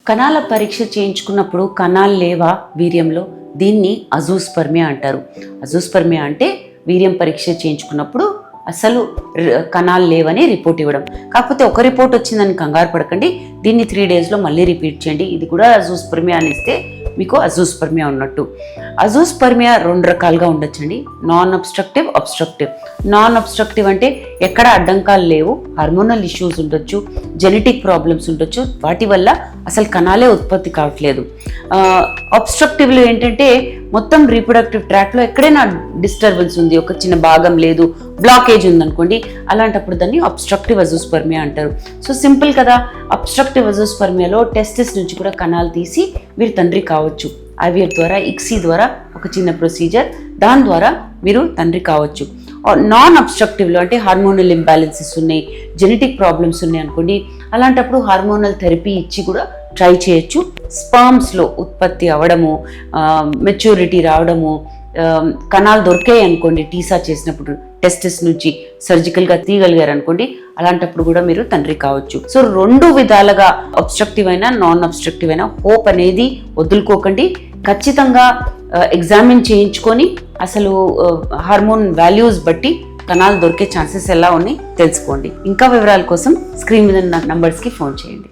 కణాల పరీక్ష చేయించుకున్నప్పుడు కణాలు లేవా వీర్యంలో, దీన్ని అజూస్పర్మియా అంటారు. అజూస్పర్మియా అంటే వీర్యం పరీక్ష చేయించుకున్నప్పుడు అసలు కణాలు లేవని రిపోర్ట్ ఇవ్వడం. కాకపోతే ఒక రిపోర్ట్ వచ్చిందని కంగారు పడకండి, దీన్ని 3 డేస్లో మళ్ళీ రిపీట్ చేయండి. ఇది కూడా అజూస్పర్మియా అని ఇస్తే మీకు అజూస్పర్మియా ఉన్నట్టు. అజూస్పర్మియా 2 రకాలుగా ఉండొచ్చండి, non obstructive, obstructive. Non obstructive అంటే ఎక్కడ అడ్డంకాలు లేవు, హార్మోనల్ ఇష్యూస్ ఉండొచ్చు, జెనెటిక్ ప్రాబ్లమ్స్ ఉండొచ్చు, వాటి వల్ల అసలు కణాలే ఉత్పత్తి కావట్లేదు. అబ్స్ట్రక్టివ్లో ఏంటంటే మొత్తం రీప్రొడక్టివ్ ట్రాక్లో ఎక్కడైనా డిస్టర్బెన్స్ ఉంది, ఒక చిన్న భాగం లేదు, బ్లాకేజ్ ఉందనుకోండి, అలాంటప్పుడు దాన్ని అబ్స్ట్రక్టివ్ అజూస్పర్మియా అంటారు. సో సింపుల్ కదా, అబ్స్ట్రక్టివ్ అజూస్పర్మియాలో టెస్టిస్ నుంచి కూడా కణాలు తీసి మీరు తండ్రి కావచ్చు. ఐవీఎఫ్ ద్వారా, ఇక్సీ ద్వారా ఒక చిన్న ప్రొసీజర్, దాని ద్వారా మీరు తండ్రి కావచ్చు. నాన్ అబ్స్ట్రక్టివ్లో అంటే హార్మోనల్ ఇంబ్యాలెన్సెస్ ఉన్నాయి, జెనెటిక్ ప్రాబ్లమ్స్ ఉన్నాయి అనుకోండి, అలాంటప్పుడు హార్మోనల్ థెరపీ ఇచ్చి కూడా ట్రై చేయొచ్చు. స్పర్మ్స్లో ఉత్పత్తి అవ్వడము, మెచ్యూరిటీ రావడము, కణాలు దొరికాయి అనుకోండి, టీసా చేసినప్పుడు టెస్టిస్ నుంచి సర్జికల్గా తీయగలిగారు అనుకోండి, అలాంటప్పుడు కూడా మీరు తండ్రి కావచ్చు. సో 2 విధాలుగా అబ్స్ట్రక్టివ్ అయినా నాన్ అబ్స్ట్రక్టివ్ అయినా హోప్ అనేది వదులుకోకండి. ఖచ్చితంగా ఎగ్జామిన్ చేయించుకొని అసలు హార్మోన్ వాల్యూస్ బట్టి కణాలు దొరికే ఛాన్సెస్ ఎలా ఉన్నాయి తెలుసుకోండి. ఇంకా వివరాల కోసం స్క్రీన్ మీద ఉన్న నంబర్స్కి ఫోన్ చేయండి.